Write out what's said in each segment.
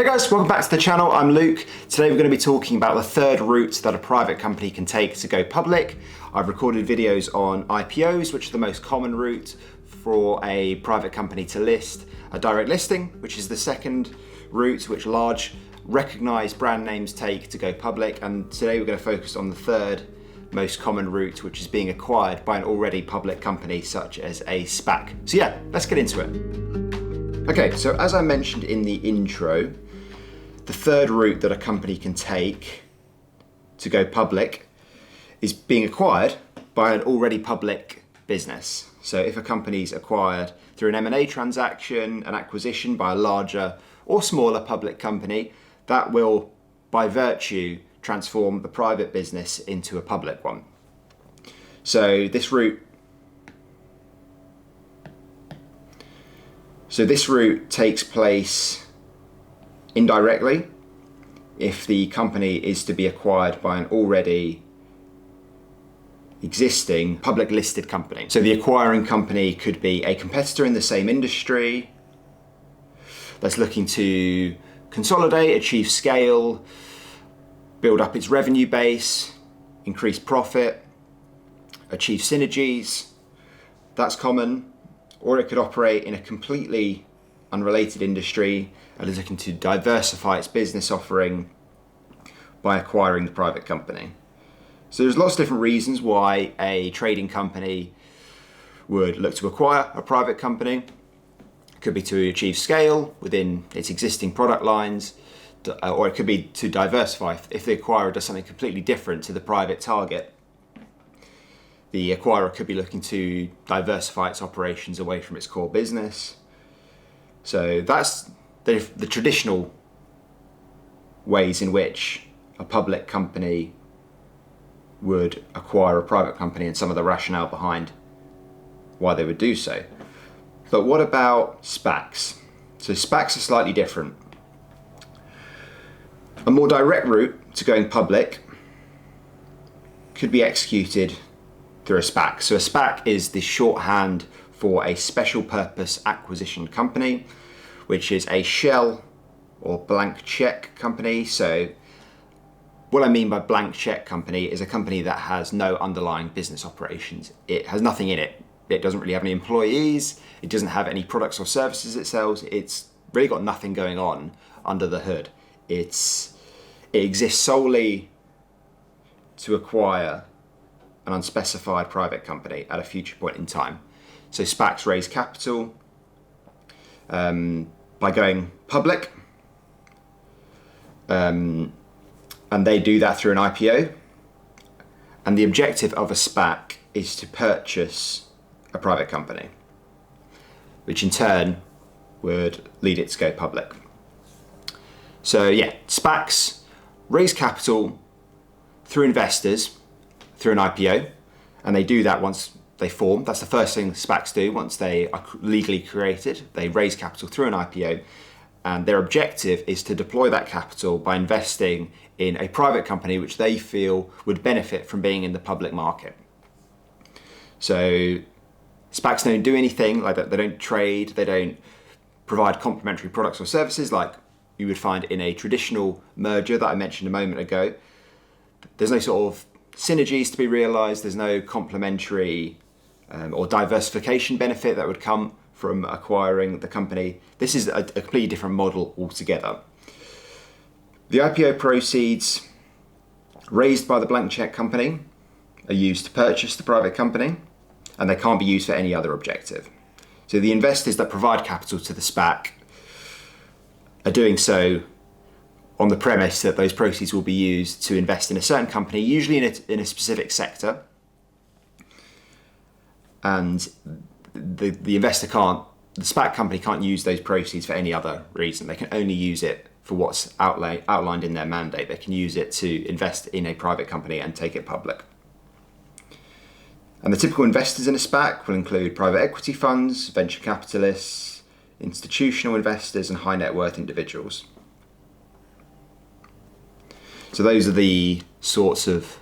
Hey guys, welcome back to the channel. I'm Luke. Today we're going to be talking about the third route that a private company can take to go public. I've recorded videos on IPOs, which are the most common route for a private company to list, a direct listing, which is the second route which large recognized brand names take to go public, and today we're going to focus on the third most common route, which is being acquired by an already public company such as a SPAC. So yeah, let's get into it. Okay, so as I mentioned in the intro, the third route that a company can take to go public is being acquired by an already public business. So if a company is acquired through an M&A transaction, an acquisition by a larger or smaller public company, that will, by virtue, transform the private business into a public one. So this route takes place indirectly if the company is to be acquired by an already existing public listed company. So the acquiring company could be a competitor in the same industry that's looking to consolidate, achieve scale, build up its revenue base, increase profit, achieve synergies. That's common. Or it could operate in a completely unrelated industry and is looking to diversify its business offering by acquiring the private company. So there's lots of different reasons why a trading company would look to acquire a private company. It could be to achieve scale within its existing product lines, or it could be to diversify. If the acquirer does something completely different to the private target, the acquirer could be looking to diversify its operations away from its core business. So that's the traditional ways in which a public company would acquire a private company and some of the rationale behind why they would do so. But what about SPACs? So SPACs are slightly different. A more direct route to going public could be executed through a SPAC. So a SPAC is the shorthand for a special purpose acquisition company, which is a shell or blank check company. So what I mean by blank check company is a company that has no underlying business operations. It has nothing in it. It doesn't really have any employees. It doesn't have any products or services it sells. It's really got nothing going on under the hood. It exists solely to acquire an unspecified private company at a future point in time. So SPACs raise capital by going public, and they do that through an IPO. And the objective of a SPAC is to purchase a private company, which in turn would lead it to go public. So yeah, SPACs raise capital through investors through an IPO, and they do that once they form. That's the first thing SPACs do once they are legally created. They raise capital through an IPO, and their objective is to deploy that capital by investing in a private company which they feel would benefit from being in the public market. So SPACs don't do anything like that. They don't trade, they don't provide complementary products or services like you would find in a traditional merger that I mentioned a moment ago. There's no sort of synergies to be realized. There's no complementary or diversification benefit that would come from acquiring the company. This is a completely different model altogether. The IPO proceeds raised by the blank check company are used to purchase the private company, and they can't be used for any other objective. So the investors that provide capital to the SPAC are doing so on the premise that those proceeds will be used to invest in a certain company, usually in a specific sector. And the SPAC company can't use those proceeds for any other reason. They can only use it for what's outlined in their mandate. They can use it to invest in a private company and take it public. And the typical investors in a SPAC will include private equity funds, venture capitalists, institutional investors, and high net worth individuals. So those are the sorts of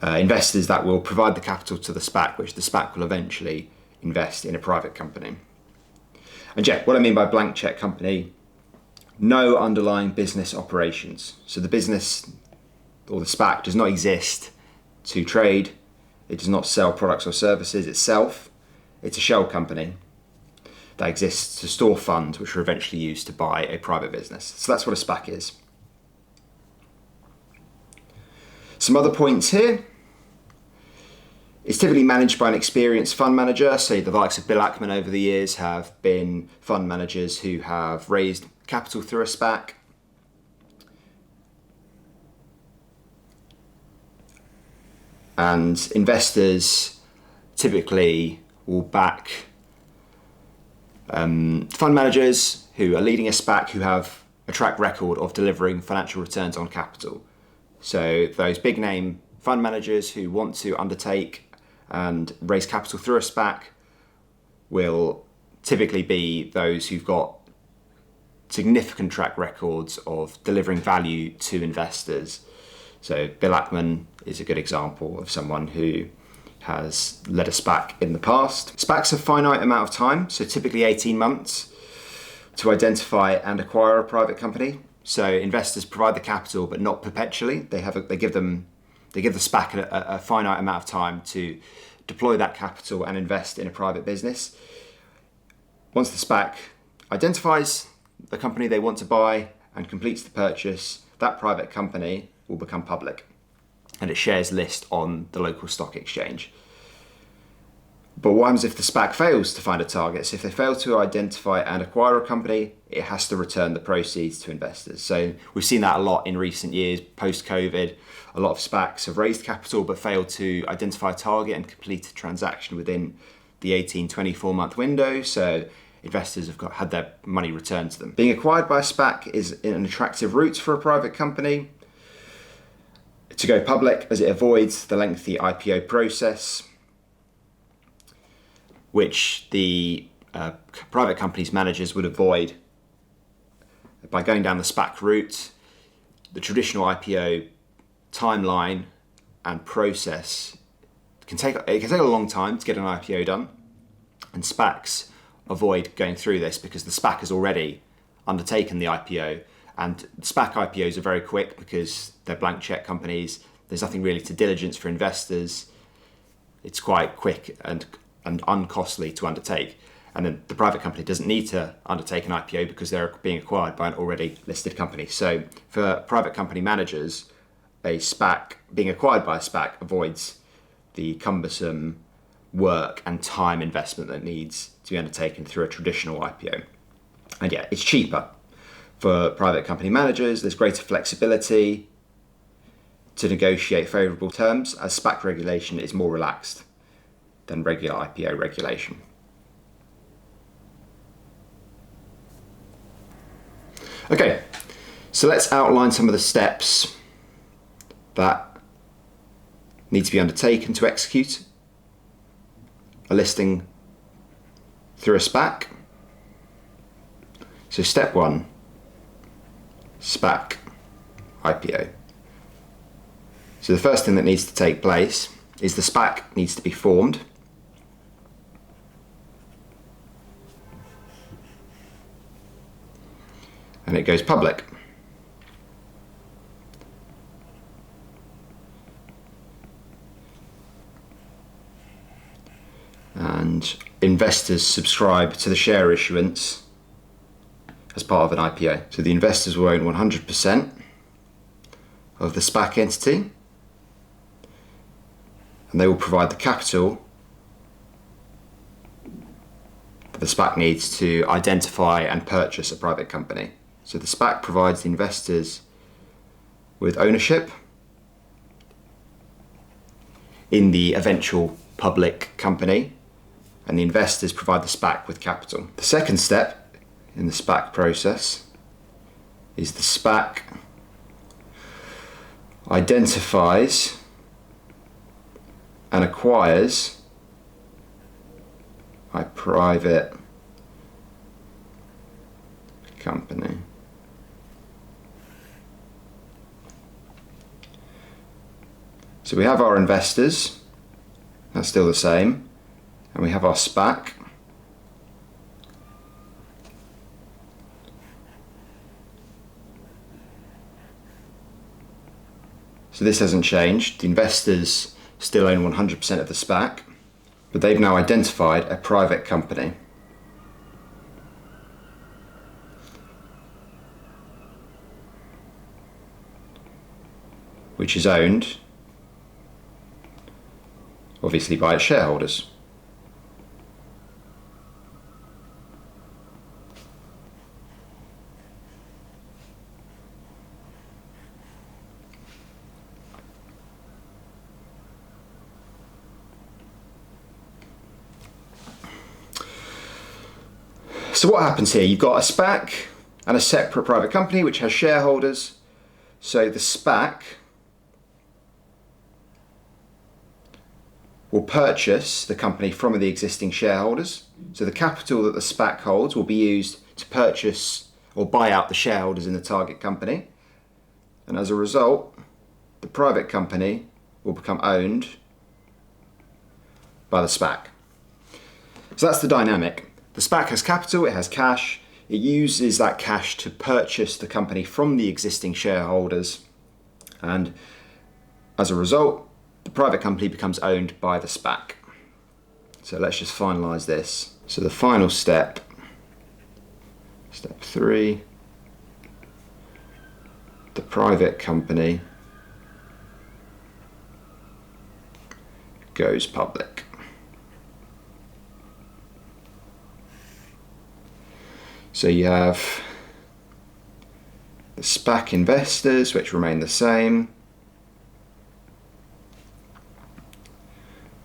investors that will provide the capital to the SPAC, which the SPAC will eventually invest in a private company. And yeah, what I mean by blank check company, no underlying business operations. So the business or the SPAC does not exist to trade. It does not sell products or services itself. It's a shell company that exists to store funds which are eventually used to buy a private business. So that's what a SPAC is. Some other points here. It's typically managed by an experienced fund manager. So the likes of Bill Ackman over the years have been fund managers who have raised capital through a SPAC. And investors typically will back fund managers who are leading a SPAC who have a track record of delivering financial returns on capital. So those big name fund managers who want to undertake and raise capital through a SPAC will typically be those who've got significant track records of delivering value to investors. So Bill Ackman is a good example of someone who has led a SPAC in the past. SPACs have a finite amount of time, so typically 18 months, to identify and acquire a private company. So investors provide the capital, but not perpetually. They give the SPAC a finite amount of time to deploy that capital and invest in a private business. Once the SPAC identifies the company they want to buy and completes the purchase, that private company will become public and its shares list on the local stock exchange. But what happens if the SPAC fails to find a target? So if they fail to identify and acquire a company, it has to return the proceeds to investors. So we've seen that a lot in recent years, post-COVID. A lot of SPACs have raised capital but failed to identify a target and complete a transaction within the 18-24 month window. So investors have had their money returned to them. Being acquired by a SPAC is an attractive route for a private company to go public, as it avoids the lengthy IPO process, which the private company's managers would avoid by going down the SPAC route. The traditional IPO timeline and process can take a long time to get an IPO done, and SPACs avoid going through this because the SPAC has already undertaken the IPO, and SPAC IPOs are very quick because they're blank check companies. There's nothing really to diligence for investors. It's quite quick and uncostly to undertake. And then the private company doesn't need to undertake an IPO because they're being acquired by an already listed company. So for private company managers, a SPAC, being acquired by a SPAC, avoids the cumbersome work and time investment that needs to be undertaken through a traditional IPO. And yeah, it's cheaper for private company managers. There's greater flexibility to negotiate favourable terms, as SPAC regulation is more relaxed than regular IPO regulation. Okay, so let's outline some of the steps that need to be undertaken to execute a listing through a SPAC. So step 1, SPAC IPO. So the first thing that needs to take place is the SPAC needs to be formed. And it goes public. And investors subscribe to the share issuance as part of an IPO. So the investors will own 100% of the SPAC entity, and they will provide the capital that the SPAC needs to identify and purchase a private company. So the SPAC provides the investors with ownership in the eventual public company, and the investors provide the SPAC with capital. The second step in the SPAC process is the SPAC identifies and acquires a private company. So we have our investors, that's still the same, and we have our SPAC. So this hasn't changed. The investors still own 100% of the SPAC, but they've now identified a private company. Which is owned, obviously, by its shareholders. So what happens here? You've got a SPAC and a separate private company which has shareholders. So the SPAC will purchase the company from the existing shareholders. So the capital that the SPAC holds will be used to purchase or buy out the shareholders in the target company. And as a result, the private company will become owned by the SPAC. So that's the dynamic. The SPAC has capital, it has cash. It uses that cash to purchase the company from the existing shareholders. And as a result, the private company becomes owned by the SPAC. So let's just finalize this. So the final step, step 3, the private company goes public. So you have the SPAC investors, which remain the same.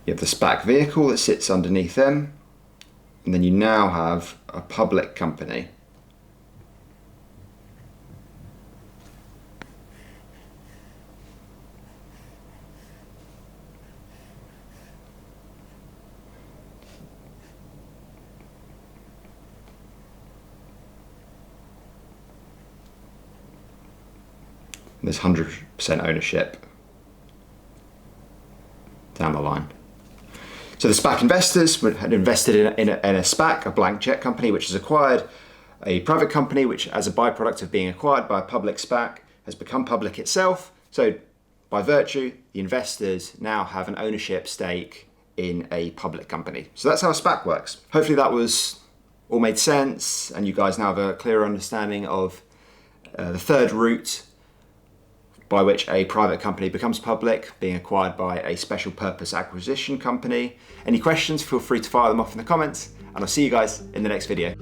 You have the SPAC vehicle that sits underneath them. And then you now have a public company. There's 100% ownership down the line. So the SPAC investors had invested in a SPAC, a blank check company, which has acquired a private company, which as a byproduct of being acquired by a public SPAC has become public itself. So by virtue, the investors now have an ownership stake in a public company. So that's how a SPAC works. Hopefully that was all made sense and you guys now have a clearer understanding of the third route by which a private company becomes public, being acquired by a special purpose acquisition company. Any questions, feel free to fire them off in the comments, and I'll see you guys in the next video.